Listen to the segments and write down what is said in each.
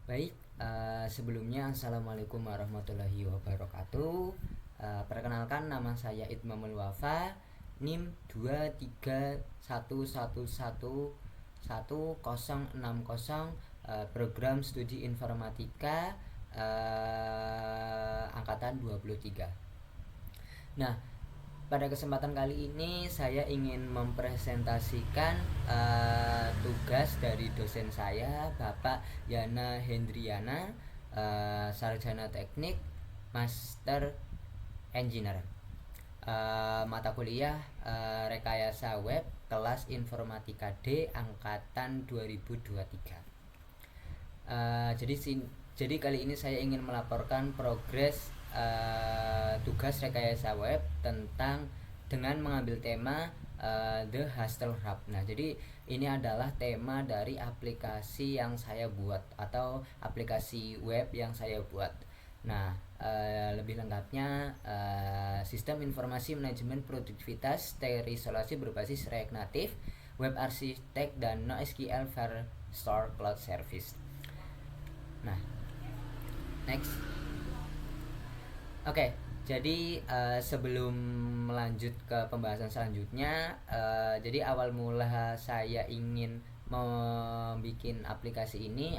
Baik, sebelumnya Assalamualaikum warahmatullahi wabarakatuh. Perkenalkan, nama saya Itmamul Wafa, NIM 231111060, program studi informatika, angkatan 23. Nah, pada kesempatan kali ini saya ingin mempresentasikan tugas dari dosen saya, Bapak Yana Hendriana, sarjana teknik, master engineer. Mata kuliah rekayasa web, kelas informatika D, angkatan 2023. Jadi kali ini saya ingin melaporkan progres tugas rekayasa web dengan mengambil tema The Hustle Hub. Nah, jadi ini adalah tema dari aplikasi yang saya buat atau aplikasi web yang saya buat. Nah, lebih lengkapnya sistem informasi manajemen produktivitas terisolasi berbasis React Native, web arsitek dan NoSQL Firestore Cloud Service. Nah, next. Oke, jadi sebelum melanjut ke pembahasan selanjutnya, jadi awal mula saya ingin membuat aplikasi ini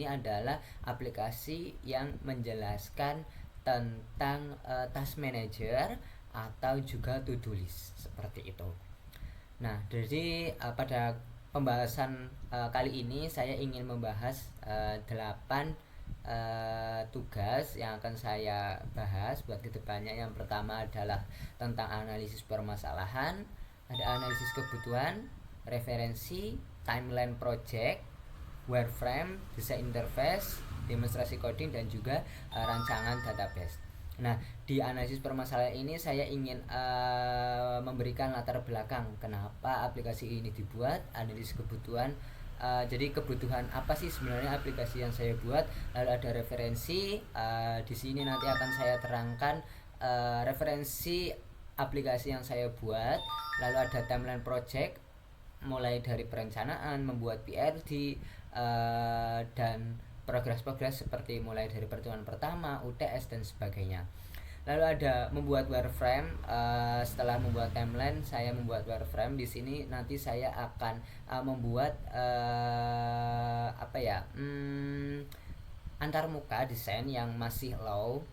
adalah aplikasi yang menjelaskan tentang task manager atau juga to-do list seperti itu. Nah, jadi pada pembahasan kali ini saya ingin membahas 8 tugas yang akan saya bahas buat kedepannya. Yang pertama adalah tentang analisis permasalahan, ada analisis kebutuhan, referensi, timeline project, wireframe, desain interface, demonstrasi coding, dan juga rancangan database. Nah, di analisis permasalahan ini saya ingin memberikan latar belakang kenapa aplikasi ini dibuat, analisis kebutuhan. Jadi kebutuhan apa sih sebenarnya aplikasi yang saya buat, lalu ada referensi. Di sini nanti akan saya terangkan referensi aplikasi yang saya buat, lalu ada timeline project mulai dari perencanaan, membuat PRD, dan progres-progres seperti mulai dari pertemuan pertama, UTS dan sebagainya. Lalu ada membuat wireframe. Setelah membuat timeline, saya membuat wireframe. Di sini nanti saya akan membuat antarmuka desain yang masih low.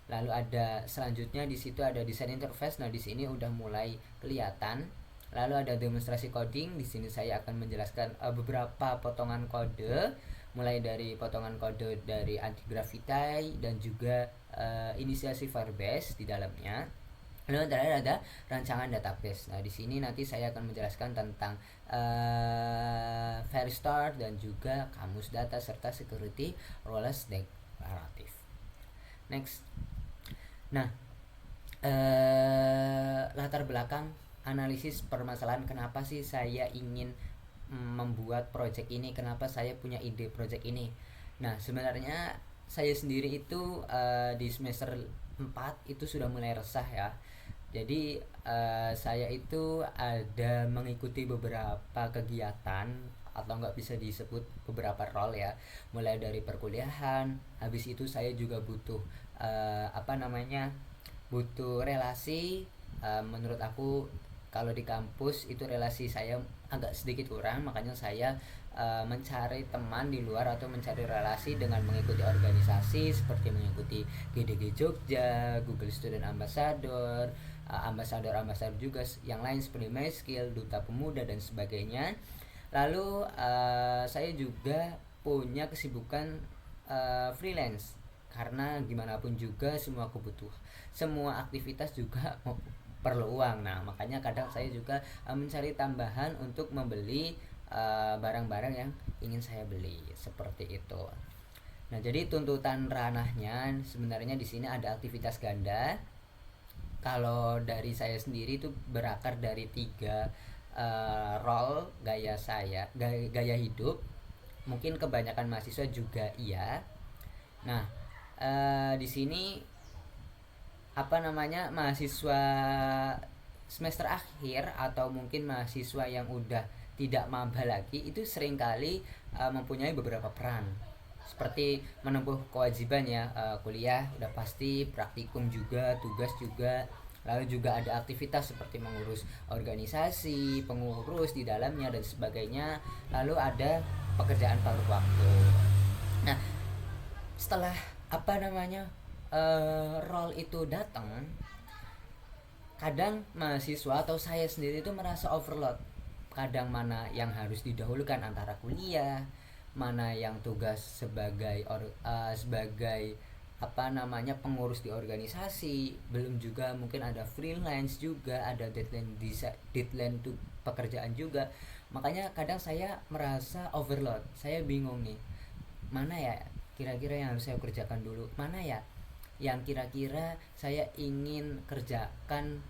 Lalu ada selanjutnya di situ ada desain interface. Nah, di sini udah mulai kelihatan. Lalu ada demonstrasi coding. Di sini saya akan menjelaskan beberapa potongan kode, mulai dari potongan kode dari anti-gravity dan juga inisiasi Firebase di dalamnya. Lalu terakhir ada rancangan database. Nah, di sini nanti saya akan menjelaskan tentang Firestore dan juga kamus data serta security rules declarative. Next. Nah, latar belakang analisis permasalahan, kenapa sih saya ingin membuat project ini, kenapa saya punya ide project ini. Nah, sebenarnya saya sendiri itu di semester 4 itu sudah mulai resah ya. Jadi saya itu ada mengikuti beberapa kegiatan, atau nggak bisa disebut beberapa role ya, mulai dari perkuliahan. Habis itu saya juga butuh butuh relasi. Menurut aku kalau di kampus itu relasi saya agak sedikit kurang, makanya saya mencari teman di luar atau mencari relasi dengan mengikuti organisasi seperti mengikuti GDG Jogja, Google Student Ambassador, ambassador juga yang lain seperti MySkill, Duta Pemuda dan sebagainya. Lalu saya juga punya kesibukan freelance, karena gimana pun juga semua aktivitas juga perlu uang. Nah, makanya kadang saya juga mencari tambahan untuk membeli barang-barang yang ingin saya beli seperti itu. Nah, jadi tuntutan ranahnya sebenarnya di sini ada aktivitas ganda. Kalau dari saya sendiri itu berakar dari 3 role gaya hidup. Mungkin kebanyakan mahasiswa juga iya. Nah, di sini mahasiswa semester akhir atau mungkin mahasiswa yang udah tidak maba lagi itu seringkali mempunyai beberapa peran. seperti menempuh kewajiban ya, kuliah udah pasti, praktikum juga, tugas juga, lalu juga ada aktivitas seperti mengurus organisasi, pengurus di dalamnya dan sebagainya, lalu ada pekerjaan paruh waktu. Nah, setelah apa namanya, role itu datang, kadang mahasiswa atau saya sendiri itu merasa overload. Kadang mana yang harus didahulukan antara kuliah, mana yang tugas sebagai apa namanya pengurus di organisasi, belum juga mungkin ada freelance juga, ada deadline tuh pekerjaan juga. Makanya kadang saya merasa overload. Saya bingung nih, mana ya kira-kira yang harus saya kerjakan dulu, mana ya yang kira-kira saya ingin kerjakan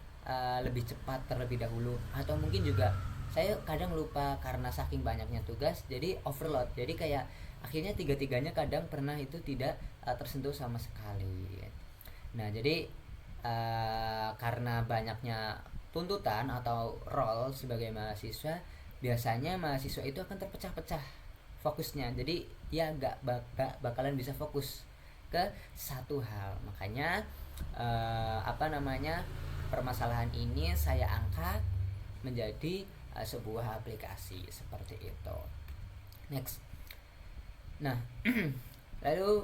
lebih cepat terlebih dahulu, atau mungkin juga saya kadang lupa karena saking banyaknya tugas jadi overload, jadi kayak akhirnya tiga-tiganya kadang pernah itu tidak tersentuh sama sekali. Nah jadi karena banyaknya tuntutan atau role sebagai mahasiswa, biasanya mahasiswa itu akan terpecah-pecah fokusnya, jadi ya bakalan bisa fokus ke satu hal. Makanya apa namanya, permasalahan ini saya angkat menjadi sebuah aplikasi seperti itu. Next. Nah, lalu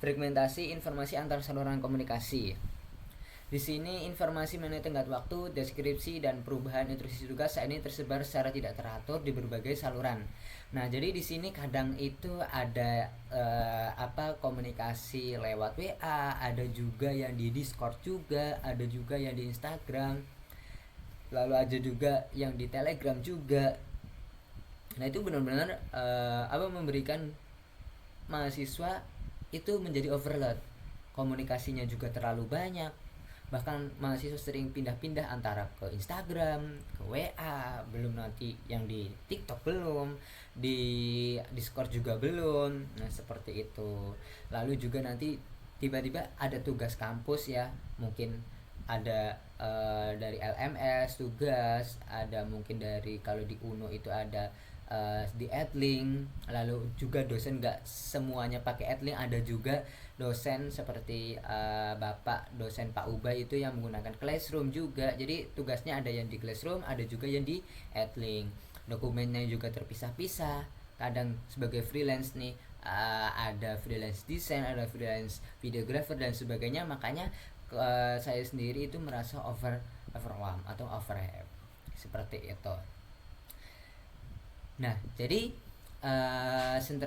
fragmentasi informasi antar saluran komunikasi. Di sini informasi mengenai tenggat waktu, deskripsi, dan perubahan instruksi tugas saat ini tersebar secara tidak teratur di berbagai saluran. Nah, jadi di sini kadang itu ada komunikasi lewat WA, ada juga yang di Discord juga, ada juga yang di Instagram, lalu ada juga yang di Telegram juga. Nah, itu benar-benar memberikan mahasiswa itu menjadi overload. Komunikasinya juga terlalu banyak. Bahkan mahasiswa sering pindah-pindah antara ke Instagram, ke WA, belum nanti yang di TikTok belum, di Discord juga belum. Nah, seperti itu. Lalu juga nanti tiba-tiba ada tugas kampus ya, mungkin ada dari LMS tugas, ada mungkin dari kalau di UNO itu ada di Edlink, lalu juga dosen nggak semuanya pakai Edlink, ada juga dosen seperti Bapak dosen Pak Ubay itu yang menggunakan Classroom juga. Jadi tugasnya ada yang di Classroom, ada juga yang di Edlink. Dokumennya juga terpisah-pisah. Kadang sebagai freelance nih ada freelance desain, ada freelance videographer dan sebagainya. Makanya saya sendiri itu merasa overwhelmed atau overhead seperti itu. Nah, jadi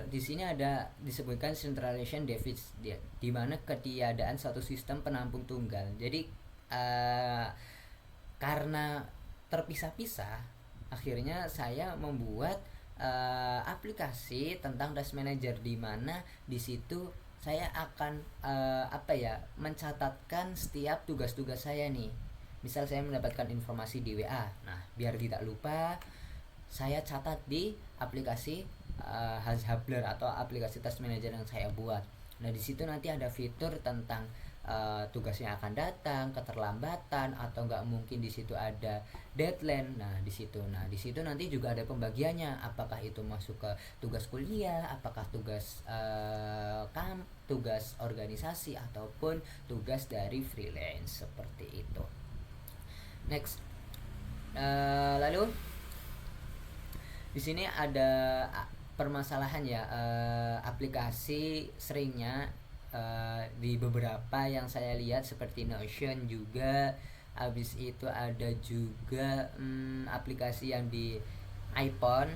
di sini ada disebutkan centralization deficit, di mana ketiadaan satu sistem penampung tunggal. Jadi karena terpisah-pisah, akhirnya saya membuat aplikasi tentang task manager, di mana di situ saya akan mencatatkan setiap tugas-tugas saya nih. Misal saya mendapatkan informasi di WA, nah biar tidak lupa saya catat di aplikasi Hazhabler atau aplikasi task manager yang saya buat. Nah, di situ nanti ada fitur tentang tugas yang akan datang, keterlambatan, atau nggak mungkin di situ ada deadline. Nah, di situ nanti juga ada pembagiannya. Apakah itu masuk ke tugas kuliah, apakah tugas tugas organisasi ataupun tugas dari freelance seperti itu. Next. Lalu di sini ada permasalahan ya, aplikasi seringnya di beberapa yang saya lihat seperti Notion juga, habis itu ada juga aplikasi yang di iPhone,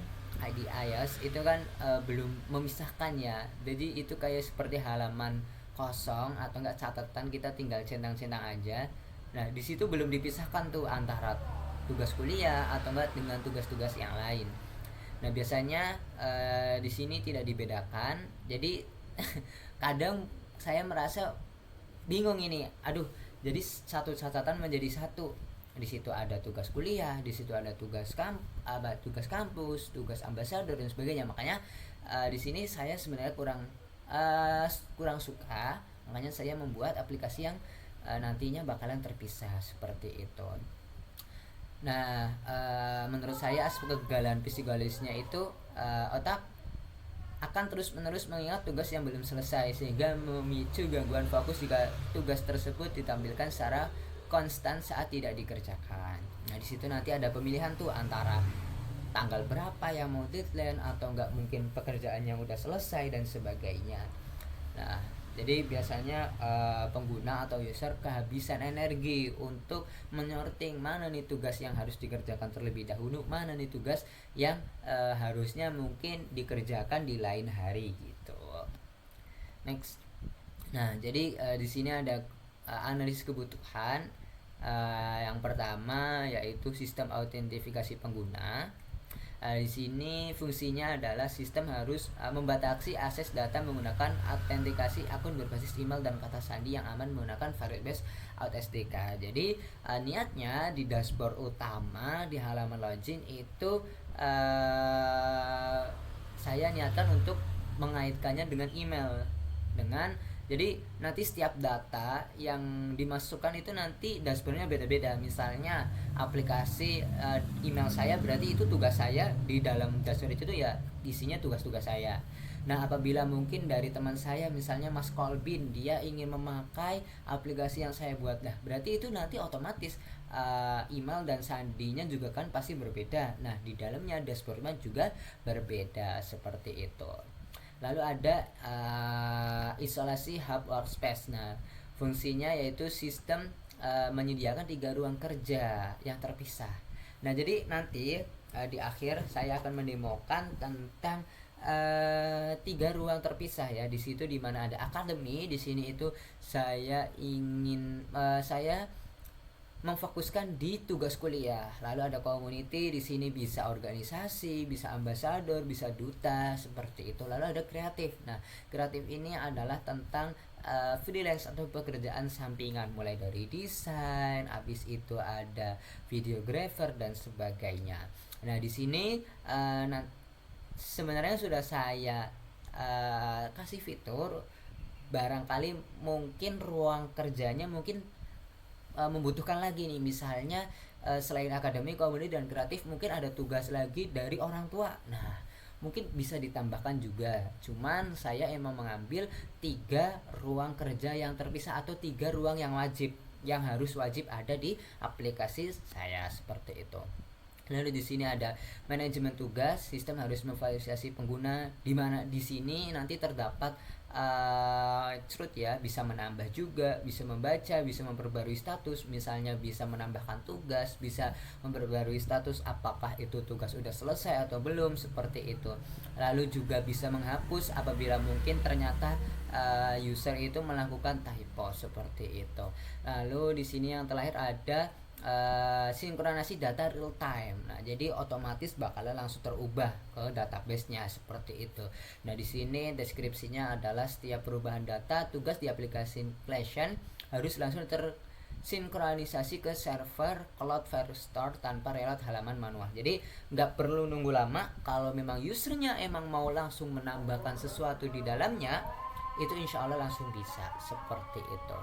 di iOS itu kan belum memisahkan ya, jadi itu kayak seperti halaman kosong atau enggak catatan, kita tinggal centang-centang aja. Nah, di situ belum dipisahkan tuh antara tugas kuliah atau enggak dengan tugas-tugas yang lain. Nah, biasanya di sini tidak dibedakan. Jadi kadang saya merasa bingung ini. Aduh, jadi satu catatan menjadi satu. Di situ ada tugas kuliah, di situ ada tugas kampus, tugas ambasador dan sebagainya. Makanya di sini saya sebenarnya kurang suka. Makanya saya membuat aplikasi yang nantinya bakalan terpisah seperti itu. Nah, menurut saya aspek kegagalan psikologisnya itu otak akan terus-menerus mengingat tugas yang belum selesai, sehingga memicu gangguan fokus jika tugas tersebut ditampilkan secara konstan saat tidak dikerjakan. Nah, di situ nanti ada pemilihan tuh antara tanggal berapa yang mau deadline, atau enggak mungkin pekerjaan yang udah selesai dan sebagainya. Nah, jadi biasanya pengguna atau user kehabisan energi untuk menyorting mana nih tugas yang harus dikerjakan terlebih dahulu, mana nih tugas yang harusnya mungkin dikerjakan di lain hari gitu. Next. Nah, jadi di sini ada analisis kebutuhan. Yang pertama yaitu sistem autentifikasi pengguna. Di sini fungsinya adalah sistem harus membatasi akses data menggunakan autentikasi akun berbasis email dan kata sandi yang aman menggunakan Variable Based Auth SDK. Jadi niatnya di dashboard utama di halaman login itu saya niatkan untuk mengaitkannya dengan email, jadi nanti setiap data yang dimasukkan itu nanti dashboardnya beda-beda. Misalnya aplikasi email saya, berarti itu tugas saya di dalam dashboard itu ya isinya tugas-tugas saya. Nah, apabila mungkin dari teman saya misalnya Mas Kolbin, dia ingin memakai aplikasi yang saya buat, nah berarti itu nanti otomatis email dan sandinya juga kan pasti berbeda. Nah, di dalamnya dashboardnya juga berbeda seperti itu. Lalu ada isolasi hub workspace. Nah, fungsinya yaitu sistem menyediakan 3 ruang kerja yang terpisah. Nah, jadi nanti di akhir saya akan mendemokan tentang 3 ruang terpisah ya. Di situ di mana ada akademi, di sini itu saya ingin saya memfokuskan di tugas kuliah. Lalu ada community, di sini bisa organisasi, bisa ambasador, bisa duta, seperti itu. Lalu ada kreatif. Nah, kreatif ini adalah tentang freelance atau pekerjaan sampingan, mulai dari desain, habis itu ada videographer dan sebagainya. Nah, di sini sebenarnya sudah saya kasih fitur, barangkali mungkin ruang kerjanya mungkin membutuhkan lagi nih, misalnya selain akademik, community dan kreatif mungkin ada tugas lagi dari orang tua. Nah, mungkin bisa ditambahkan juga. Cuman saya emang mengambil 3 ruang kerja yang terpisah atau 3 ruang yang wajib, yang harus wajib ada di aplikasi saya, seperti itu. Lalu di sini ada manajemen tugas, sistem harus memvalidasi pengguna, di mana di sini nanti terdapat truth ya, bisa menambah juga, bisa membaca, bisa memperbarui status, misalnya bisa menambahkan tugas, bisa memperbarui status apakah itu tugas udah selesai atau belum, seperti itu. Lalu juga bisa menghapus apabila mungkin ternyata user itu melakukan typo, seperti itu. Lalu di sini yang terakhir ada sinkronasi data real time. Nah, jadi otomatis bakalan langsung terubah ke database-nya, seperti itu. Nah, di sini deskripsinya adalah setiap perubahan data tugas di aplikasi Classroom harus langsung tersinkronisasi ke server Cloud Firestore tanpa reload halaman manual. Jadi nggak perlu nunggu lama. Kalau memang usernya emang mau langsung menambahkan sesuatu di dalamnya, itu insya Allah langsung bisa, seperti itu.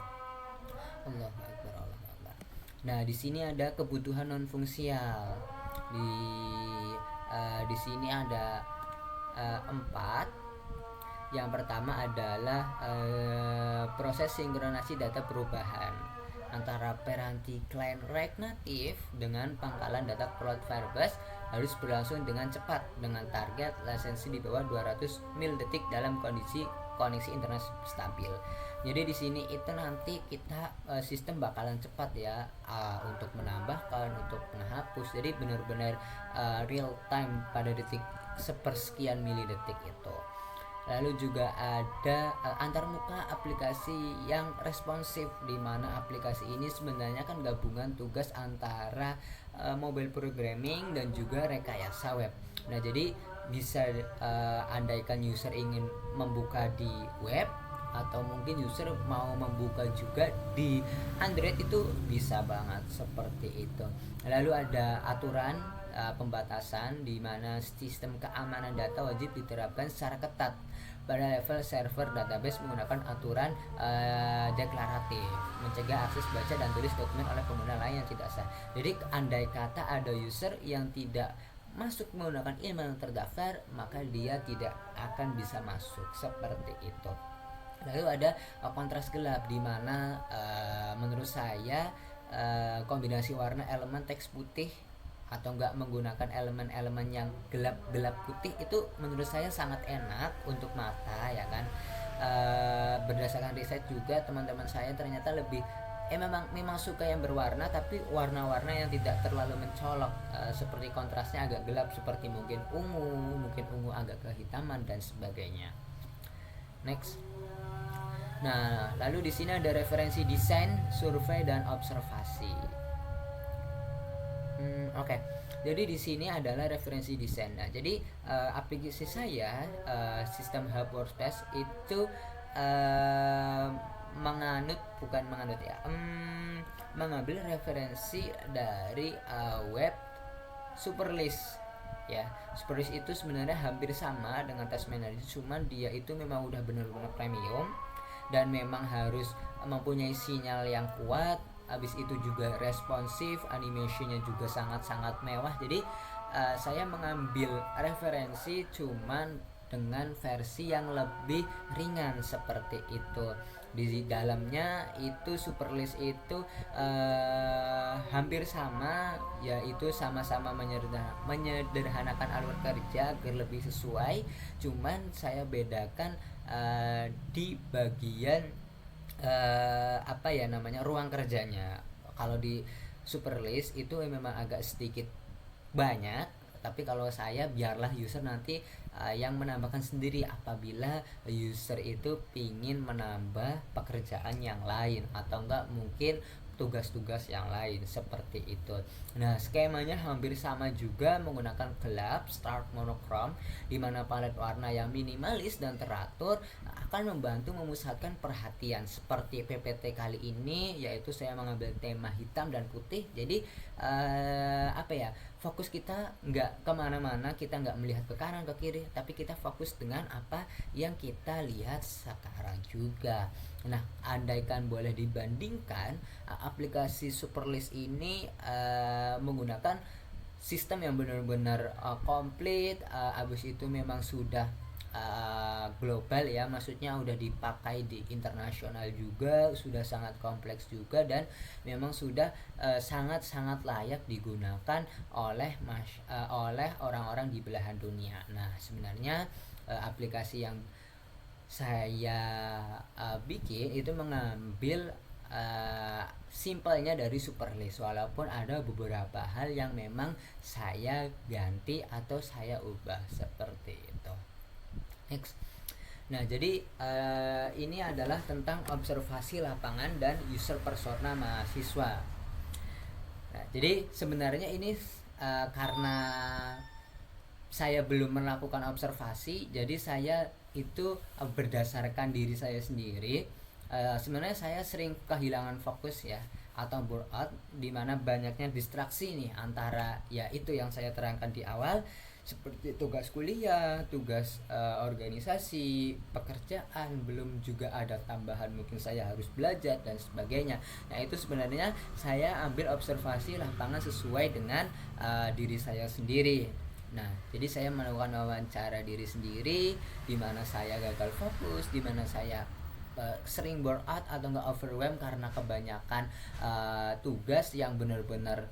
Allahu Akbar, Allahu Akbar. Nah, di sini ada kebutuhan non fungsional. Di sini ada 4. Yang pertama adalah proses sinkronasi data perubahan antara Peranti Client React Native dengan pangkalan data Cloud Firebase harus berlangsung dengan cepat dengan target latensi di bawah 200 mil detik dalam kondisi koneksi internet stabil. Jadi di sini itu nanti kita sistem bakalan cepat ya, untuk menambahkan, untuk menghapus. Jadi benar-benar real time pada detik sepersekian milidetik itu. Lalu juga ada antarmuka aplikasi yang responsif, di mana aplikasi ini sebenarnya kan gabungan tugas antara mobile programming dan juga rekayasa web. Nah, jadi bisa andaikan user ingin membuka di web atau mungkin user mau membuka juga di Android, itu bisa banget, seperti itu. Lalu ada aturan pembatasan, di mana sistem keamanan data wajib diterapkan secara ketat pada level server database menggunakan aturan deklaratif, mencegah akses baca dan tulis dokumen oleh pengguna lain yang tidak sah. Jadi andai kata ada user yang tidak masuk menggunakan email yang terdaftar, maka dia tidak akan bisa masuk seperti itu. Lalu ada kontras gelap, di mana menurut saya kombinasi warna elemen teks putih atau enggak menggunakan elemen-elemen yang gelap-gelap putih itu menurut saya sangat enak untuk mata, ya kan. Berdasarkan riset juga, teman-teman saya ternyata lebih memang suka yang berwarna, tapi warna-warna yang tidak terlalu mencolok, seperti kontrasnya agak gelap, seperti mungkin ungu agak kehitaman dan sebagainya. Next. Nah, lalu di sini ada referensi desain, survei dan observasi. Oke. Jadi di sini adalah referensi desain. Nah, jadi aplikasi saya, sistem Hub Workspace itu mengambil referensi dari web Superlist. Ya, Superlist itu sebenarnya hampir sama dengan Task Manager, cuman dia itu memang udah benar-benar premium dan memang harus mempunyai sinyal yang kuat. Habis itu juga responsif, animasinya juga sangat-sangat mewah. Jadi saya mengambil referensi cuman dengan versi yang lebih ringan seperti itu. Di dalamnya itu Superlist itu hampir sama, yaitu sama-sama menyederhanakan alur kerja agar lebih sesuai. Cuman saya bedakan di bagian ruang kerjanya. Kalau di Superlist itu memang agak sedikit banyak, tapi kalau saya biarlah user nanti yang menambahkan sendiri apabila user itu pingin menambah pekerjaan yang lain atau enggak mungkin tugas-tugas yang lain seperti itu. Nah, skemanya hampir sama juga, menggunakan gelap, stark, monochrome, di mana palet warna yang minimalis dan teratur akan membantu memusatkan perhatian. Seperti PPT kali ini, yaitu saya mengambil tema hitam dan putih. Jadi fokus kita nggak kemana-mana, kita nggak melihat ke kanan ke kiri, tapi kita fokus dengan apa yang kita lihat sekarang juga. Nah, andaikan boleh dibandingkan, aplikasi Superlist ini menggunakan sistem yang benar-benar komplit. Abis itu memang sudah global, ya, maksudnya udah dipakai di internasional juga, sudah sangat kompleks juga, dan memang sudah sangat-sangat layak digunakan oleh orang-orang di belahan dunia. Nah, sebenarnya aplikasi yang saya bikin itu mengambil simpelnya dari Superlist, walaupun ada beberapa hal yang memang saya ganti atau saya ubah seperti itu. Next. Nah, jadi ini adalah tentang observasi lapangan dan user persona mahasiswa. Nah, jadi sebenarnya ini karena saya belum melakukan observasi, jadi saya itu berdasarkan diri saya sendiri. Sebenarnya saya sering kehilangan fokus, ya, atau burnout, di mana banyaknya distraksi nih, antara ya itu yang saya terangkan di awal, seperti tugas kuliah, tugas organisasi, pekerjaan, belum juga ada tambahan mungkin saya harus belajar dan sebagainya. Nah, itu sebenarnya saya ambil observasi lapangan sesuai dengan diri saya sendiri. Nah, jadi saya melakukan wawancara diri sendiri, di mana saya gagal fokus, di mana saya sering burnout atau enggak overwhelm karena kebanyakan tugas yang benar-benar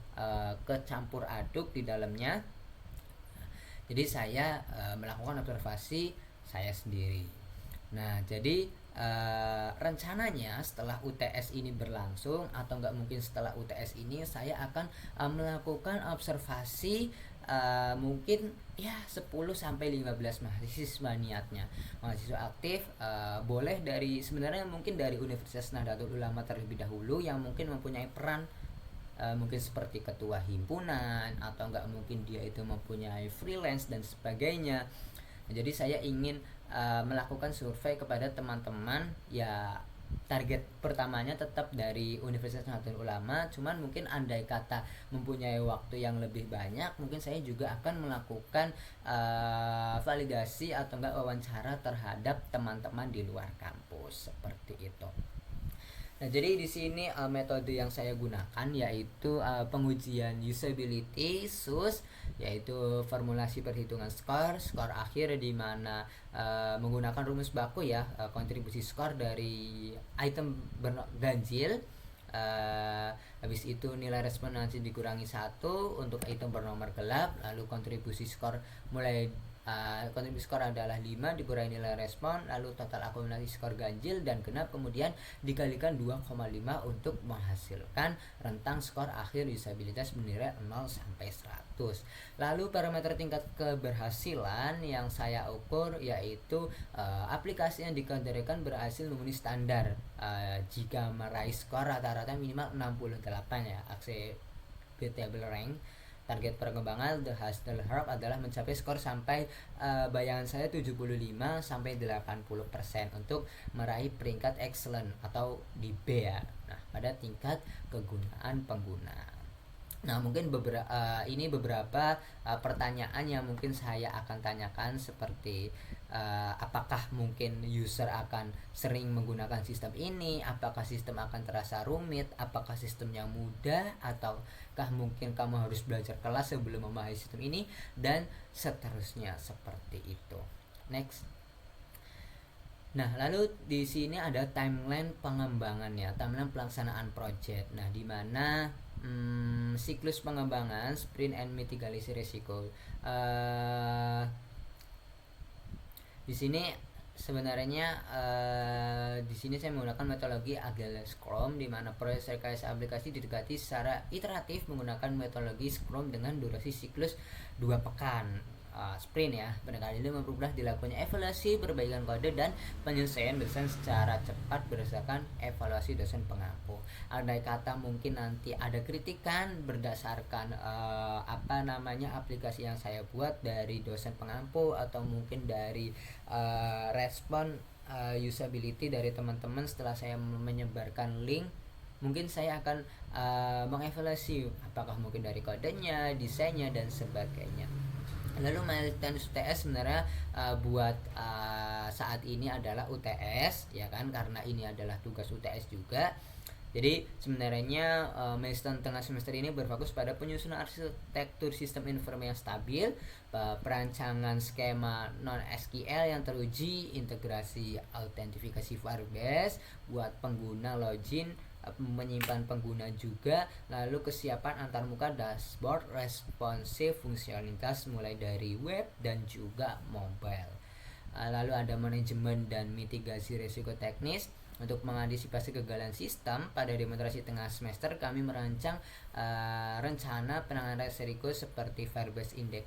kecampur aduk di dalamnya. Jadi saya melakukan observasi saya sendiri. Nah, jadi rencananya setelah UTS ini berlangsung atau enggak mungkin setelah UTS ini, saya akan melakukan observasi mungkin ya 10 sampai 15 mahasiswa niatnya. Mahasiswa aktif boleh sebenarnya mungkin dari Universitas Nahdlatul Ulama terlebih dahulu, yang mungkin mempunyai peran mungkin seperti ketua himpunan, atau enggak mungkin dia itu mempunyai freelance dan sebagainya. Jadi saya ingin melakukan survei kepada teman-teman, ya target pertamanya tetap dari Universitas Nahdlatul Ulama, cuman mungkin andai kata mempunyai waktu yang lebih banyak, mungkin saya juga akan melakukan validasi atau enggak wawancara terhadap teman-teman di luar kampus seperti itu. Nah, jadi di sini metode yang saya gunakan yaitu pengujian usability SUS, yaitu formulasi perhitungan skor, skor akhir di mana menggunakan rumus baku ya, kontribusi skor dari item ganjil. Habis itu nilai respon nanti dikurangi 1 untuk item bernomor gelap, lalu kontribusi skor mulai kontribusi skor adalah 5 dikurangi nilai respon, lalu total akumulasi skor ganjil dan genap, kemudian dikalikan 2,5 untuk menghasilkan rentang skor akhir usabilitas bernilai 0 sampai 100. Lalu parameter tingkat keberhasilan yang saya ukur yaitu aplikasi yang dikategorikan berhasil memenuhi standar jika meraih skor rata-rata minimal 68 ya, acceptable rank. Target perkembangan The Hustle Herb adalah mencapai skor sampai bayangan saya 75 sampai 80% untuk meraih peringkat excellent atau di B ya. Nah, pada tingkat kegunaan pengguna. Nah, mungkin ini beberapa pertanyaan yang mungkin saya akan tanyakan, seperti apakah mungkin user akan sering menggunakan sistem ini, apakah sistem akan terasa rumit, apakah sistemnya mudah, ataukah mungkin kamu harus belajar kelas sebelum memahami sistem ini, dan seterusnya seperti itu. Next. Nah, lalu di sini ada timeline pengembangannya, timeline pelaksanaan project. Nah, di mana siklus pengembangan, sprint and mitigasi risiko. Di sini sebenarnya di sini saya menggunakan metodologi Agile Scrum, di mana proses rekayasa aplikasi didekati secara iteratif menggunakan metodologi Scrum dengan durasi siklus 2 pekan. Sprint ya. Pendekatan ini mempermudah dilakukannya evaluasi, perbaikan kode, dan penyelesaian dosen secara cepat berdasarkan evaluasi dosen pengampu. Andai kata mungkin nanti ada kritikan berdasarkan aplikasi yang saya buat dari dosen pengampu, atau mungkin dari respon usability dari teman-teman setelah saya menyebarkan link, mungkin saya akan mengevaluasi apakah mungkin dari kodenya, desainnya, dan sebagainya. Lalu milestone UTS sebenarnya buat saat ini adalah UTS ya kan, karena ini adalah tugas UTS juga. Jadi sebenarnya milestone tengah semester ini berfokus pada penyusunan arsitektur sistem informasi yang stabil, perancangan skema non SQL yang teruji, integrasi autentifikasi Firebase buat pengguna login, menyimpan pengguna juga, lalu kesiapan antarmuka dashboard responsif fungsionalitas mulai dari web dan juga mobile. Lalu ada manajemen dan mitigasi risiko teknis. Untuk mengantisipasi kegagalan sistem, pada demonstrasi tengah semester kami merancang rencana penanganan risiko seperti Firebase Index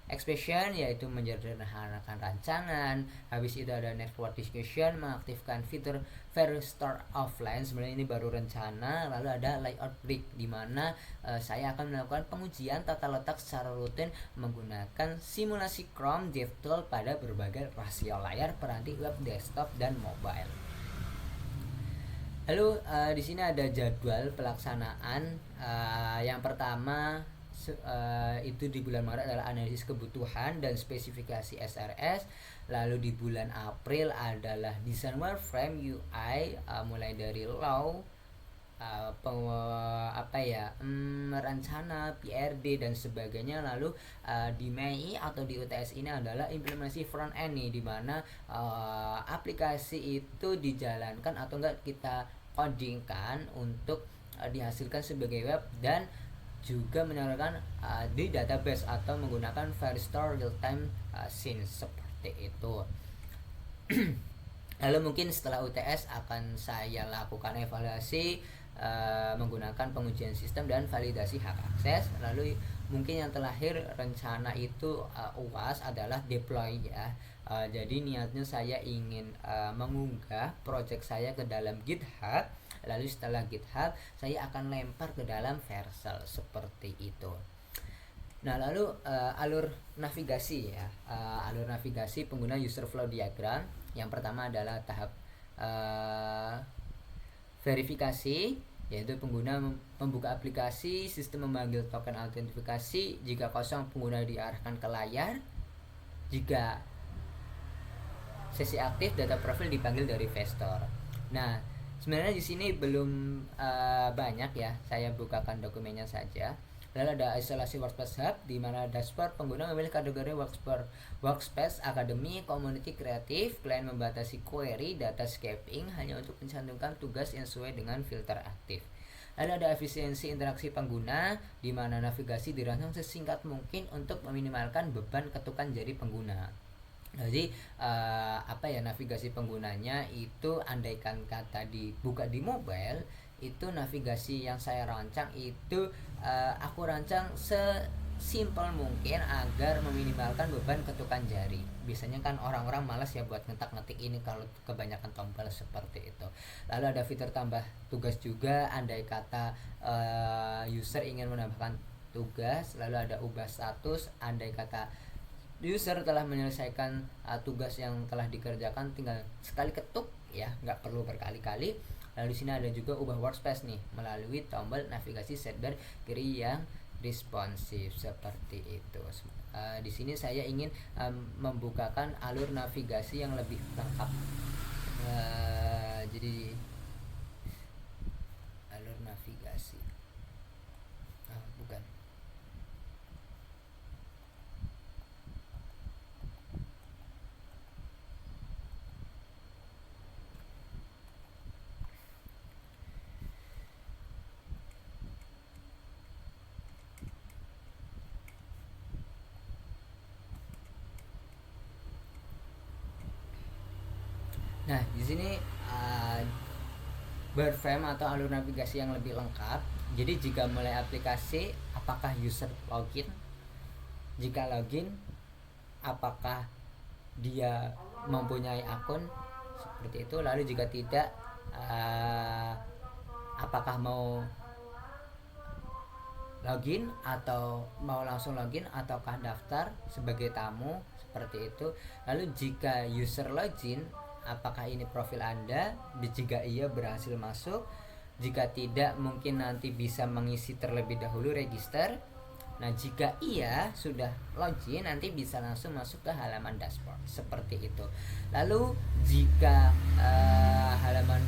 Expression, yaitu menyederhanakan rancangan. Habis itu ada network discussion, mengaktifkan fitur Firestore offline, sebenarnya ini baru rencana. Lalu ada layout brick, di mana saya akan melakukan pengujian tata letak secara rutin menggunakan simulasi Chrome DevTool pada berbagai rasio layar, peranti web, desktop, dan mobile. Lalu di sini ada jadwal pelaksanaan. Yang pertama itu di bulan Maret adalah analisis kebutuhan dan spesifikasi SRS. Lalu di bulan April adalah desain wireframe UI, mulai dari law, rencana, PRD, dan sebagainya. Lalu di Mei atau di UTS ini adalah implementasi front end nih, dimana aplikasi itu dijalankan atau enggak kita codingkan untuk dihasilkan sebagai web, dan juga menyalurkan di database atau menggunakan Firestore real time scenes seperti itu. Lalu mungkin setelah UTS akan saya lakukan evaluasi menggunakan pengujian sistem dan validasi hak akses. Lalu mungkin yang terakhir rencana itu UAS adalah deploy ya. Jadi niatnya saya ingin mengunggah project saya ke dalam GitHub. Lalu setelah GitHub saya akan lempar ke dalam Vercel seperti itu. Nah, lalu alur navigasi ya. Alur navigasi pengguna user flow diagram. Yang pertama adalah tahap verifikasi, yaitu pengguna membuka aplikasi, sistem memanggil token autentifikasi. Jika kosong, pengguna diarahkan ke layar. Jika sesi aktif, data profil dipanggil dari Firestore. Nah, Sebenarnya di sini belum banyak ya, saya bukakan dokumennya saja. Lalu ada isolasi workspace hub, di mana dashboard pengguna memilih kategori workspace akademi, community kreatif. Klien membatasi query data scraping hanya untuk mencantumkan tugas yang sesuai dengan filter aktif. Lalu ada efisiensi interaksi pengguna, di mana navigasi dirancang sesingkat mungkin untuk meminimalkan beban ketukan jari pengguna. Jadi navigasi penggunanya itu, andaikan kata dibuka di mobile, itu navigasi yang saya rancang itu aku rancang sesimpel mungkin agar meminimalkan beban ketukan jari. Biasanya kan orang-orang malas ya buat ngetik ini kalau kebanyakan tombol seperti itu. Lalu ada fitur tambah tugas juga, andai kata user ingin menambahkan tugas. Lalu ada ubah status, andai kata user telah menyelesaikan tugas yang telah dikerjakan, tinggal sekali ketuk ya, nggak perlu berkali-kali. Lalu di sini ada juga ubah workspace nih melalui tombol navigasi sidebar kiri yang responsif seperti itu. Di sini saya ingin membukakan alur navigasi yang lebih lengkap. Jadi alur navigasi bukan. Nah, di sini berframe atau alur navigasi yang lebih lengkap. Jadi jika mulai aplikasi, apakah user login? Jika login, apakah dia mempunyai akun? Seperti itu. Lalu jika tidak, apakah mau login atau mau langsung login ataukah daftar sebagai tamu, seperti itu. Lalu jika user login, apakah ini profil Anda? Jika iya, berhasil masuk. Jika tidak, mungkin nanti bisa mengisi terlebih dahulu register. Nah, jika iya sudah login, nanti bisa langsung masuk ke halaman dashboard seperti itu. Lalu jika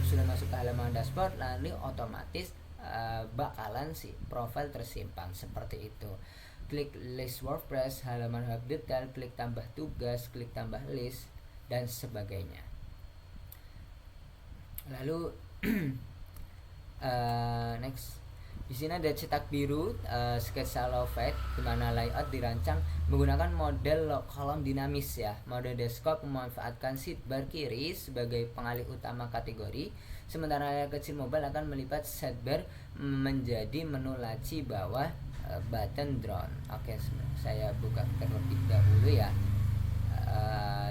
sudah masuk ke halaman dashboard, lalu otomatis bakalan si profil tersimpan seperti itu. Klik list WordPress, halaman hub detail, klik tambah tugas, klik tambah list, dan sebagainya. Lalu next, di sini ada cetak biru, sketsa low fade, di mana layout dirancang menggunakan model kolom dinamis ya. Mode desktop memanfaatkan sidebar kiri sebagai pengalih utama kategori, sementara layar kecil mobile akan melipat sidebar menjadi menu laci bawah button drone. Oke, saya buka terlebih dahulu ya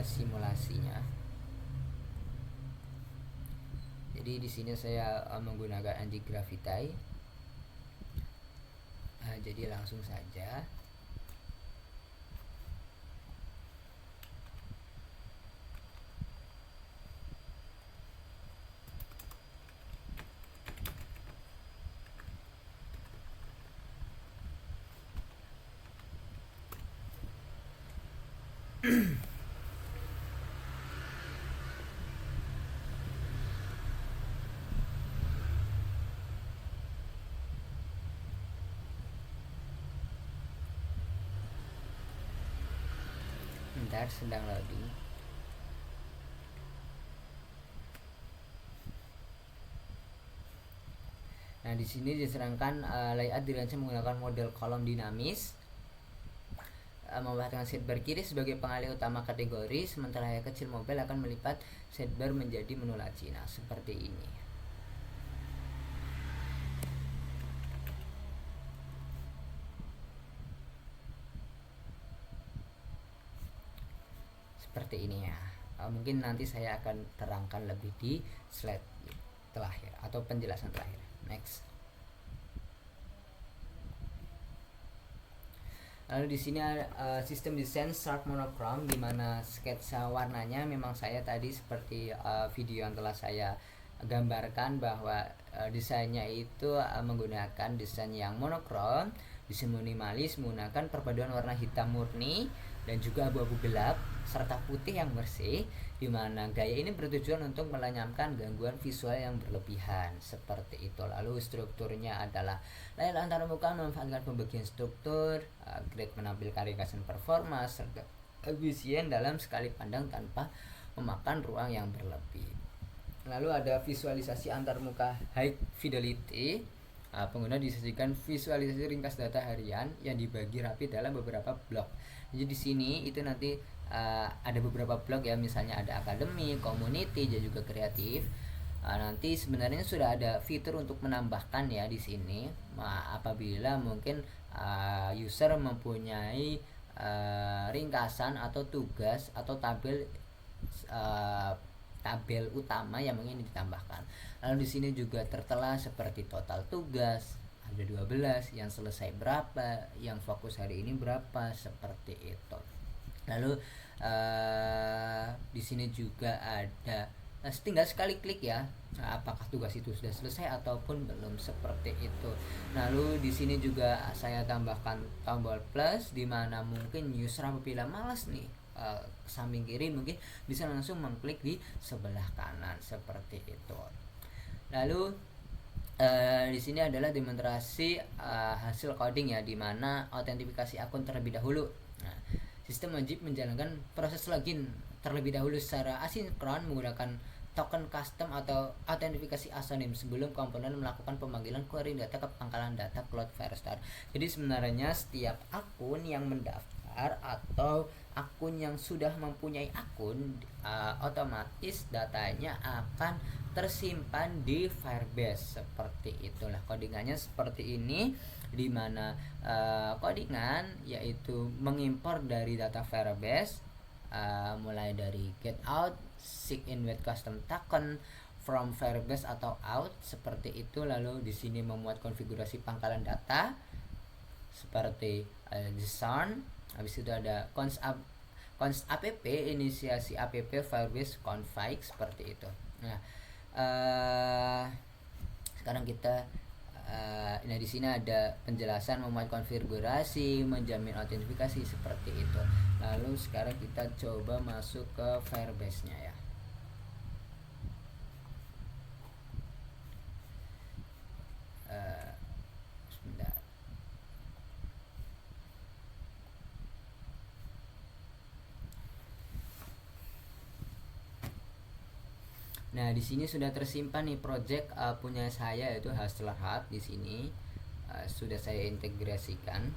simulasinya. Jadi di sini saya menggunakan anti-gravity. Jadi langsung saja. Bentar, sedang loading. Nah, di sini diserangkan layout dirancang menggunakan model kolom dinamis, memanfaatkan sidebar kiri sebagai pengalih utama kategori, sementara layar kecil mobile akan melipat sidebar menjadi menu laci. Nah, seperti ini. Seperti ini ya. Mungkin nanti saya akan terangkan lebih di slide terakhir atau penjelasan terakhir. Next. Lalu di sini ada sistem desain sharp monochrome, di mana sketsa warnanya memang saya tadi seperti video yang telah saya gambarkan bahwa desainnya itu menggunakan desain yang monokrom, desain minimalis, menggunakan perpaduan warna hitam murni, dan juga abu-abu gelap serta putih yang bersih, di mana gaya ini bertujuan untuk melenyapkan gangguan visual yang berlebihan seperti itu. Lalu strukturnya adalah layar antarmuka memanfaatkan pembagian struktur, grid menampilkan ringkasan performa serta efisien dalam sekali pandang tanpa memakan ruang yang berlebih. Lalu ada visualisasi antarmuka high fidelity. Pengguna disajikan visualisasi ringkas data harian yang dibagi rapi dalam beberapa blok. Jadi di sini itu nanti ada beberapa blok ya, misalnya ada akademi, community, dan juga kreatif. Nanti sebenarnya sudah ada fitur untuk menambahkan ya di sini. Apabila mungkin user mempunyai ringkasan atau tugas atau tabel utama yang ingin ditambahkan. Lalu di sini juga tertera seperti total tugas, ada 12, yang selesai berapa, yang fokus hari ini berapa, seperti itu. Lalu di sini juga ada tinggal sekali klik ya, apakah tugas itu sudah selesai ataupun belum, seperti itu. Lalu di sini juga saya tambahkan tombol plus, di mana mungkin user apabila malas nih samping kiri mungkin bisa langsung mengklik di sebelah kanan, seperti itu. Lalu di sini adalah demonstrasi hasil coding ya, di mana autentifikasi akun terlebih dahulu. Nah, sistem wajib menjalankan proses login terlebih dahulu secara asinkron menggunakan token custom atau autentifikasi anonim sebelum komponen melakukan pemanggilan query data ke pangkalan data Cloud Firestore. Jadi sebenarnya setiap akun yang mendaftar atau akun yang sudah mempunyai akun otomatis datanya akan tersimpan di Firebase, seperti itulah. Codingannya seperti ini, di mana codingan yaitu mengimpor dari data Firebase mulai dari get out, seek in with custom token from Firebase atau out, seperti itu. Lalu di sini memuat konfigurasi pangkalan data seperti discern. Habis itu ada const app, inisiasi app Firebase config, seperti itu. Nah, sekarang kita nah di sini ada penjelasan memuat konfigurasi, menjamin autentifikasi, seperti itu. Lalu sekarang kita coba masuk ke Firebase-nya ya. Sebentar. Nah, di sini sudah tersimpan nih project punya saya, yaitu Hustler Hub. Di sini sudah saya integrasikan.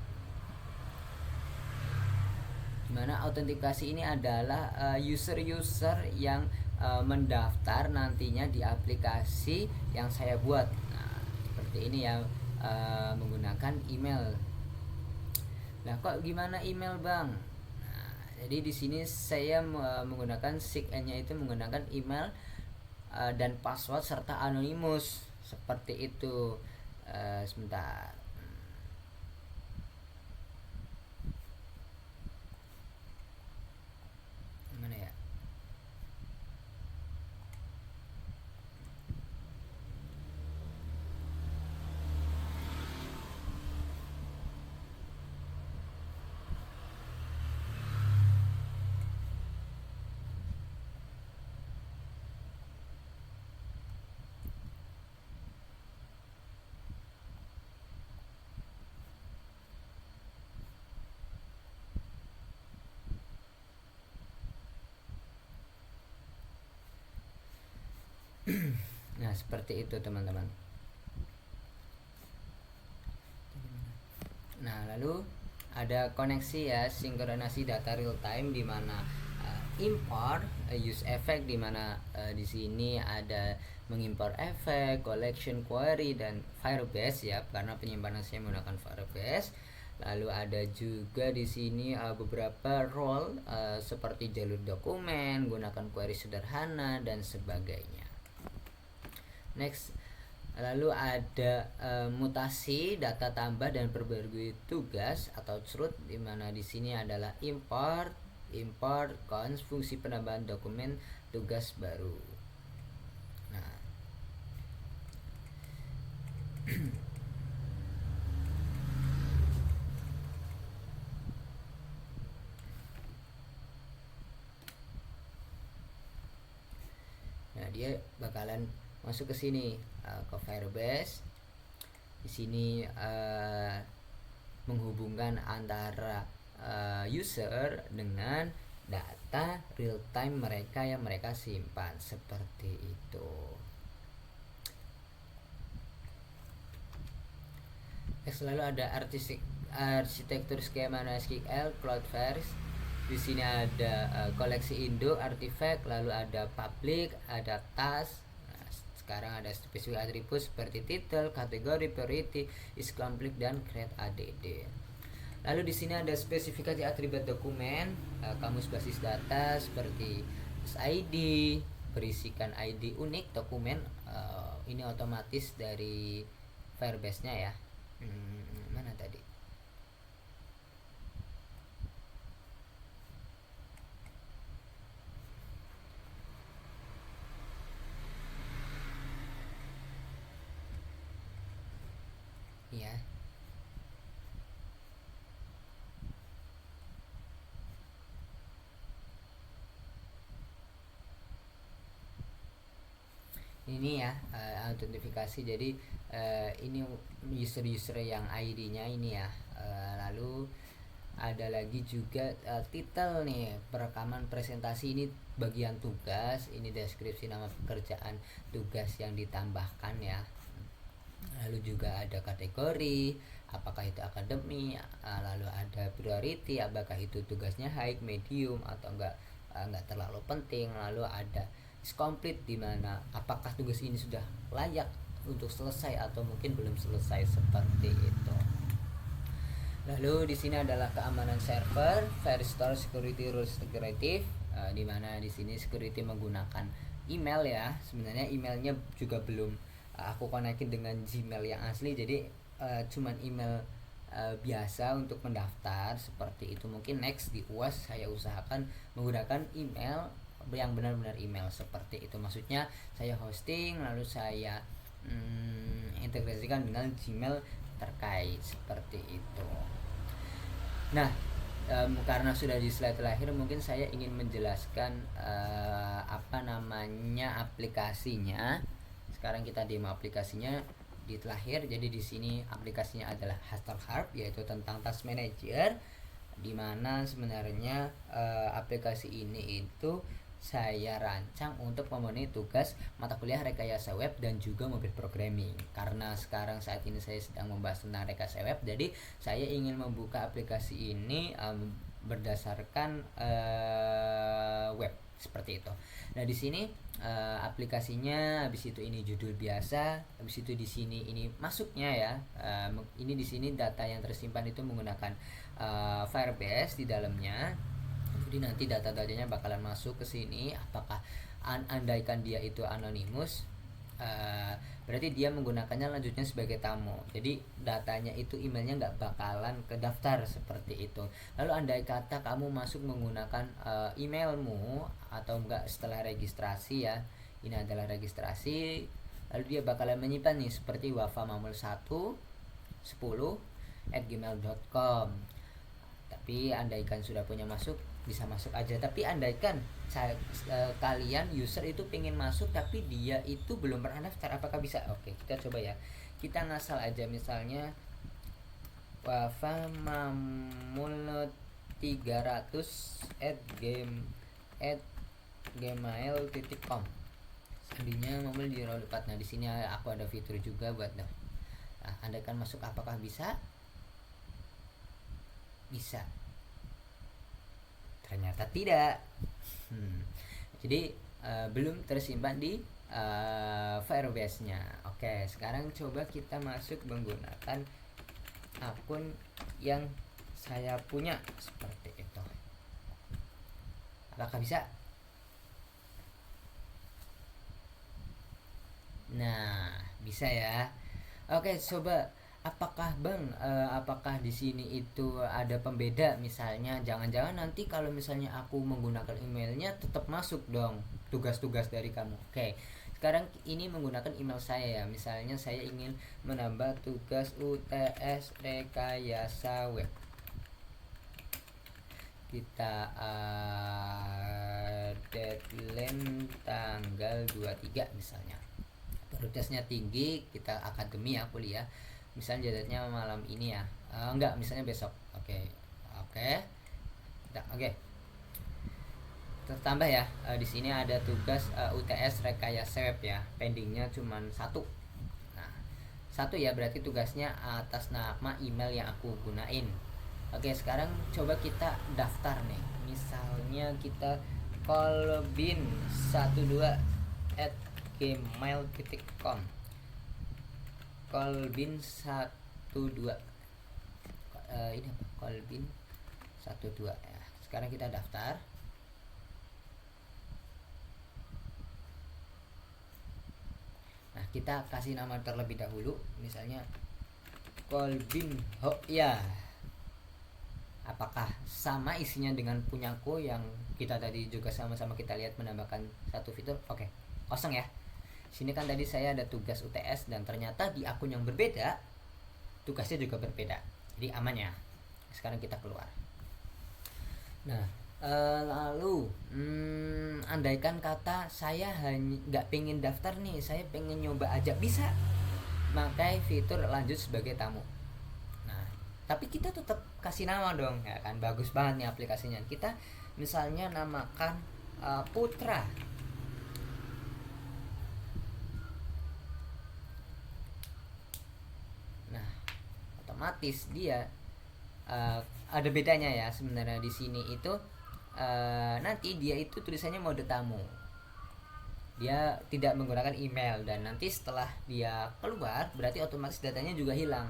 Dimana autentikasi ini adalah user-user yang mendaftar nantinya di aplikasi yang saya buat. Nah, seperti ini ya, menggunakan email. Nah, kok gimana email, Bang? Nah, jadi di sini saya menggunakan sign-nya itu menggunakan email dan password serta anonymous, seperti itu. Sebentar. Mana ya? Nah, seperti itu teman-teman. Nah, lalu ada koneksi ya, sinkronasi data real time, di mana import use effect, di mana di sini ada mengimpor efek, collection, query, dan Firebase ya, karena penyimpanan saya menggunakan Firebase. Lalu ada juga di sini beberapa role seperti jalur dokumen, gunakan query sederhana, dan sebagainya. Next, lalu ada mutasi data tambah dan perbarui tugas atau CRUD, di mana di sini adalah import cons fungsi penambahan dokumen tugas baru. Nah, dia bakalan masuk ke sini, ke Firebase. Di sini menghubungkan antara user dengan data real time mereka yang mereka simpan, seperti itu. Lalu ada arsitektur skema NoSQL Cloudflare. Di sini ada koleksi induk, artifact, lalu ada public, ada task. Nah, sekarang ada spesifik atribut seperti title, kategori, priority, is complete, dan create add. Lalu di sini ada spesifikasi atribut dokumen, kamus basis data seperti ID, berisikan ID unik dokumen. Ini otomatis dari Firebase-nya ya. Mana tadi? Ya. Ini ya, autentifikasi. Jadi ini user yang ID-nya ini ya. Lalu ada lagi juga title nih, perekaman presentasi. Ini bagian tugas, ini deskripsi nama pekerjaan tugas yang ditambahkan ya. Lalu juga ada kategori, apakah itu akademi, lalu ada priority, apakah itu tugasnya high, medium, atau enggak terlalu penting. Lalu ada complete, di mana apakah tugas ini sudah layak untuk selesai atau mungkin belum selesai, seperti itu. Lalu di sini adalah keamanan server, first store security rules integrative, di mana di sini security menggunakan email ya. Sebenarnya emailnya juga belum aku konekin dengan Gmail yang asli, jadi cuman email biasa untuk mendaftar, seperti itu. Mungkin next di UAS saya usahakan menggunakan email yang benar-benar email, seperti itu. Maksudnya saya hosting lalu saya integrasikan dengan Gmail terkait, seperti itu. Nah, karena sudah di slide terakhir, mungkin saya ingin menjelaskan aplikasinya. Sekarang kita demo aplikasinya di terakhir. Jadi di sini aplikasinya adalah Hustle-Harp, yaitu tentang task manager, di mana sebenarnya aplikasi ini itu saya rancang untuk memenuhi tugas mata kuliah rekayasa web dan juga mobil programming. Karena sekarang saat ini saya sedang membahas tentang rekayasa web, jadi saya ingin membuka aplikasi ini berdasarkan web, seperti itu. Nah, di sini aplikasinya, habis itu ini judul biasa, habis itu di sini ini masuknya ya. Ini di sini data yang tersimpan itu menggunakan Firebase di dalamnya. Jadi nanti data-datanya bakalan masuk ke sini. Apakah andaikan dia itu anonimus, berarti dia menggunakannya lanjutnya sebagai tamu. Jadi datanya itu, emailnya nggak bakalan ke daftar, seperti itu. Lalu andai kata kamu masuk menggunakan emailmu atau enggak setelah registrasi ya, ini adalah registrasi, lalu dia bakalan menyimpan nih seperti wafamamul110@gmail.com. Tapi andaikan sudah punya masuk, bisa masuk aja. Tapi andaikan kalian user itu pengen masuk tapi dia itu belum pernah daftar, apakah bisa? Oke, kita coba ya. Kita ngasal aja, misalnya wafamamul300@gmail.com. Sandinya mobil di row 4. Nah, di sini aku ada fitur juga buat andaikan masuk, apakah bisa? Bisa. Ternyata tidak. Jadi belum tersimpan di Firebase-nya. Oke, sekarang coba kita masuk menggunakan akun yang saya punya, seperti itu. Apakah bisa? Nah, bisa ya. Oke, coba. Apakah apakah di sini itu ada pembeda? Misalnya jangan-jangan nanti kalau misalnya aku menggunakan emailnya tetap masuk dong tugas-tugas dari kamu. Oke, sekarang ini menggunakan email saya ya. Misalnya saya ingin menambah tugas UTS rekayasa web. Kita deadline tanggal tanggal 23 misalnya. Prioritasnya tinggi, kita akademi ya, kuliah. Misalnya jadwalnya malam ini ya. Enggak, misalnya besok. Oke. Oke. Oke. Tertambah ya, di sini ada tugas UTS rekayasa web ya. Pendingnya cuma satu. Nah, satu ya, berarti tugasnya atas nama email yang aku gunain. Oke, sekarang coba kita daftar nih. Misalnya kita kolbin12@gmail.com. kolbin12 ini apa? kolbin12 ya. Sekarang kita daftar. Nah, kita kasih nama terlebih dahulu, misalnya Kolbin ya. Apakah sama isinya dengan punyaku yang kita tadi juga sama-sama kita lihat menambahkan satu fitur? Oke, kosong ya. Sini kan tadi saya ada tugas UTS dan ternyata di akun yang berbeda tugasnya juga berbeda. Jadi aman ya. Sekarang kita keluar. Nah, lalu andaikan kata saya hanya nggak pengen daftar nih, saya pengen nyoba aja, bisa pakai fitur lanjut sebagai tamu. Nah, tapi kita tetap kasih nama dong ya kan. Bagus banget nih aplikasinya. Kita misalnya namakan Putra. Nah, otomatis dia ada bedanya ya sebenarnya. Di sini itu nanti dia itu tulisannya mode tamu, dia tidak menggunakan email, dan nanti setelah dia keluar berarti otomatis datanya juga hilang.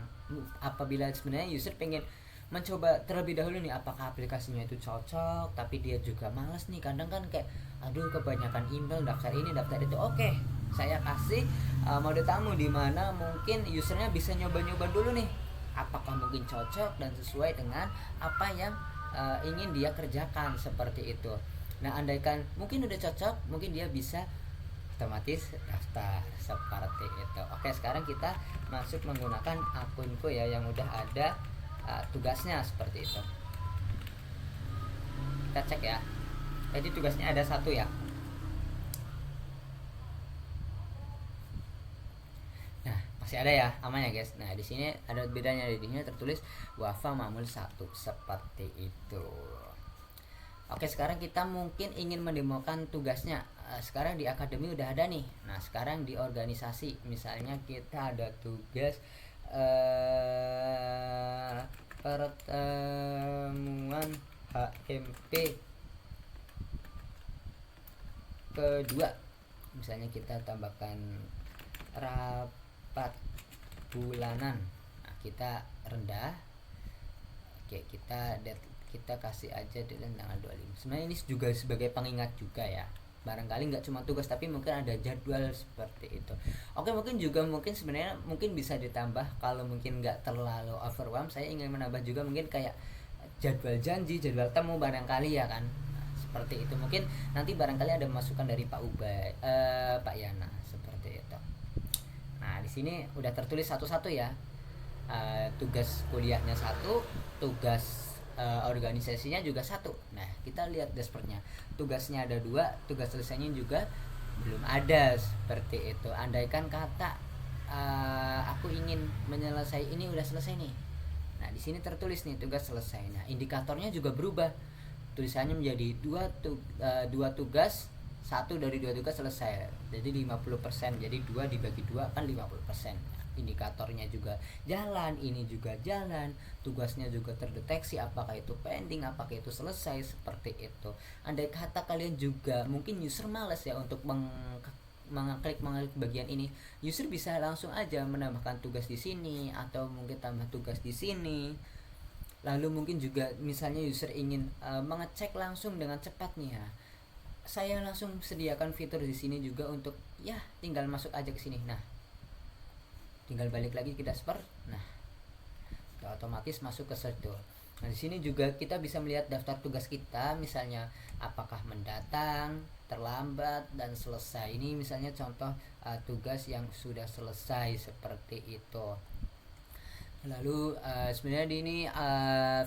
Apabila sebenarnya user pengen mencoba terlebih dahulu nih apakah aplikasinya itu cocok, tapi dia juga males nih, kadang kan kayak aduh kebanyakan email, daftar ini daftar itu. Oke, saya kasih mode tamu di mana mungkin usernya bisa nyoba-nyoba dulu nih apakah mungkin cocok dan sesuai dengan apa yang ingin dia kerjakan, seperti itu. Nah, andaikan mungkin udah cocok, mungkin dia bisa otomatis daftar, seperti itu. Oke, sekarang kita masuk menggunakan akunku ya yang udah ada tugasnya seperti itu. Kita cek ya. Jadi tugasnya ada satu ya. Nah, masih ada ya, aman ya guys. Nah, di sini ada bedanya, di sini tertulis Wafa Mamul 1, seperti itu. Oke, sekarang kita mungkin ingin mendemokan tugasnya. Sekarang di akademi udah ada nih. Nah, sekarang di organisasi, misalnya kita ada tugas pertemuan HMP kedua. Misalnya kita tambahkan rapat bulanan. Nah, kita rendah. Oke, kita kasih aja dengan tanggal 25. Sebenarnya ini juga sebagai pengingat juga ya. Barangkali nggak cuma tugas tapi mungkin ada jadwal seperti itu. Oke, mungkin sebenarnya bisa ditambah kalau mungkin nggak terlalu overwhelm. Saya ingin menambah juga mungkin kayak jadwal janji, jadwal temu barangkali ya kan. Nah, seperti itu. Mungkin nanti barangkali ada masukan dari Pak Ubay, Pak Yana, seperti itu. Nah, di sini udah tertulis satu-satu ya. Tugas kuliahnya satu, tugas organisasinya juga satu. Nah, kita lihat dashboardnya, tugasnya ada 2, tugas selesainya juga belum ada, seperti itu. Andaikan kata aku ingin menyelesaikan ini, udah selesai nih. Nah, di sini tertulis nih tugas selesai. Nah, indikatornya juga berubah, tulisannya menjadi 2 tugas, 1 dari 2 tugas selesai, jadi 50%. Jadi 2 dibagi 2 kan 50%. Indikatornya juga jalan, ini juga jalan, tugasnya juga terdeteksi apakah itu pending, apakah itu selesai, seperti itu. Andai kata kalian juga mungkin user malas ya untuk mengklik bagian ini, user bisa langsung aja menambahkan tugas di sini atau mungkin tambah tugas di sini. Lalu mungkin juga misalnya user ingin mengecek langsung dengan cepat nih ya, saya langsung sediakan fitur di sini juga untuk ya tinggal masuk aja ke sini. Nah, tinggal balik lagi ke dashboard. Nah, otomatis masuk ke situ. Nah, di sini juga kita bisa melihat daftar tugas kita, misalnya apakah mendatang, terlambat, dan selesai. Ini misalnya contoh tugas yang sudah selesai, seperti itu. Lalu sebenarnya di ini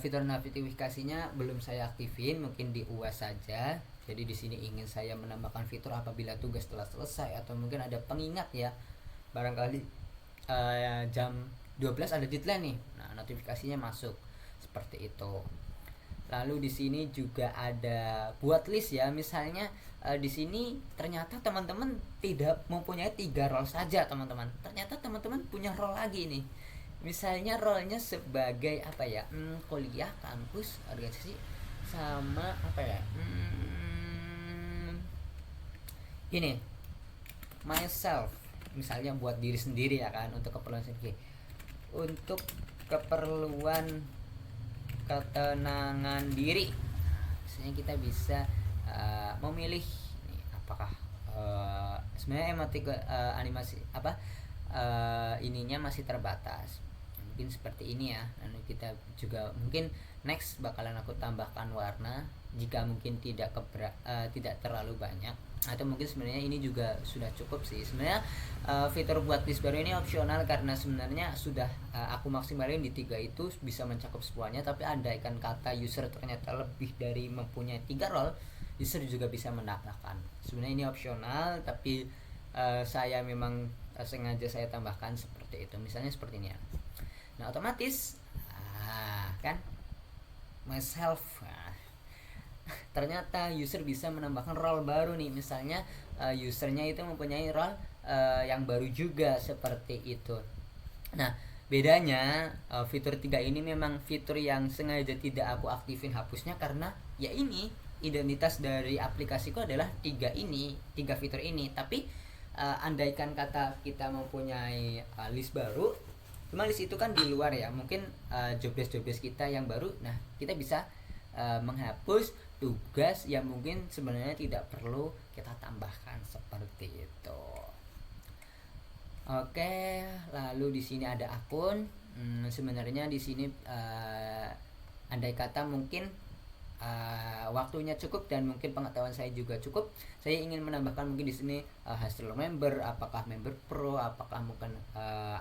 fitur notifikasinya belum saya aktifin, mungkin di UAS saja. Jadi di sini ingin saya menambahkan fitur apabila tugas telah selesai atau mungkin ada pengingat ya. Barangkali jam 12 ada deadline nih. Nah, notifikasinya masuk seperti itu. Lalu di sini juga ada buat list ya. Misalnya di sini ternyata teman-teman tidak mempunyai 3 role saja, teman-teman. Ternyata teman-teman punya role lagi nih. Misalnya role-nya sebagai apa ya? Kuliah, kampus, organisasi, sama apa ya? Ini myself. Misalnya buat diri sendiri ya kan, untuk keperluan sendiri. Untuk keperluan ketenangan diri. Misalnya kita bisa memilih nih, apakah sebenarnya animasi apa ininya masih terbatas. Mungkin seperti ini ya. Lalu kita juga mungkin next bakalan aku tambahkan warna jika mungkin tidak terlalu banyak, atau mungkin sebenarnya ini juga sudah cukup sih sebenarnya. Fitur buat list baru ini opsional karena sebenarnya sudah aku maksimalin di 3 itu bisa mencakup semuanya. Tapi andaikan kata user ternyata lebih dari mempunyai 3 role, user juga bisa menambahkan. Sebenarnya ini opsional, tapi saya memang sengaja saya tambahkan seperti itu. Misalnya seperti ini ya. Nah, otomatis kan myself. Ternyata user bisa menambahkan role baru nih. Misalnya usernya itu mempunyai role yang baru juga seperti itu. Nah, bedanya fitur 3 ini memang fitur yang sengaja tidak aku aktifin hapusnya karena ya ini identitas dari aplikasiku adalah 3 fitur ini. Tapi andaikan kata kita mempunyai list baru, cuma list itu kan di luar ya, mungkin job desk kita yang baru. Nah, kita bisa menghapus tugas yang mungkin sebenarnya tidak perlu kita tambahkan seperti itu. Oke, lalu di sini ada akun. Sebenarnya di sini andai kata mungkin waktunya cukup dan mungkin pengetahuan saya juga cukup, saya ingin menambahkan mungkin di sini hasil member, apakah member pro, apakah mungkin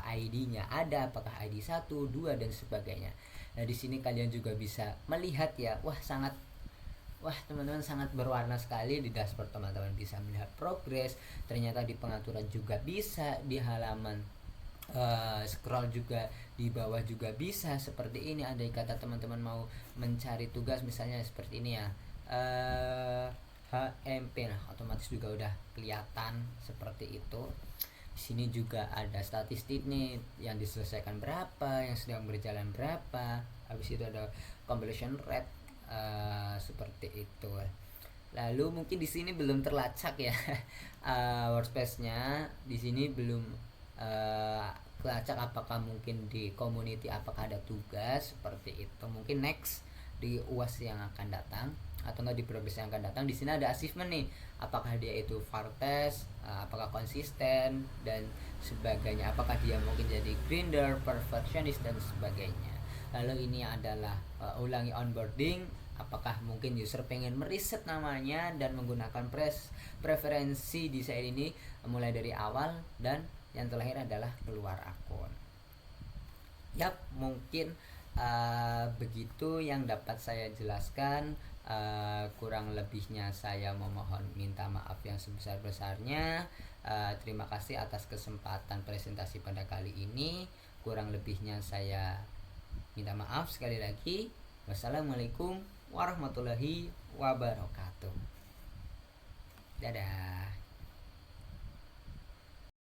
ID-nya ada, apakah ID 1, 2 dan sebagainya. Nah, di sini kalian juga bisa melihat ya. Wah, teman-teman, sangat berwarna sekali. Di dashboard teman-teman bisa melihat progres. Ternyata di pengaturan juga bisa, di halaman scroll juga di bawah juga bisa seperti ini. Andai kata teman-teman mau mencari tugas misalnya seperti ini ya, HMP, nah otomatis juga udah kelihatan seperti itu. Di sini juga ada statistik nih, yang diselesaikan berapa, yang sedang berjalan berapa. Habis itu ada completion rate seperti itu. Lalu mungkin di sini belum terlacak ya workspace-nya. Di sini belum kelacak apakah mungkin di community apakah ada tugas seperti itu. Mungkin next di UAS yang akan datang atau enggak di progress yang akan datang. Di sini ada achievement nih, apakah dia itu vartest, apakah konsisten dan sebagainya, apakah dia mungkin jadi grinder, perfectionist dan sebagainya. Lalu ini adalah ulangi onboarding, apakah mungkin user pengen meriset namanya dan menggunakan preferensi desain ini mulai dari awal, dan yang terakhir adalah keluar akun. Yap, mungkin begitu yang dapat saya jelaskan. Kurang lebihnya saya memohon minta maaf yang sebesar-besarnya. Terima kasih atas kesempatan presentasi pada kali ini. Kurang lebihnya saya minta maaf sekali lagi. Wassalamualaikum warahmatullahi wabarakatuh. Dadah.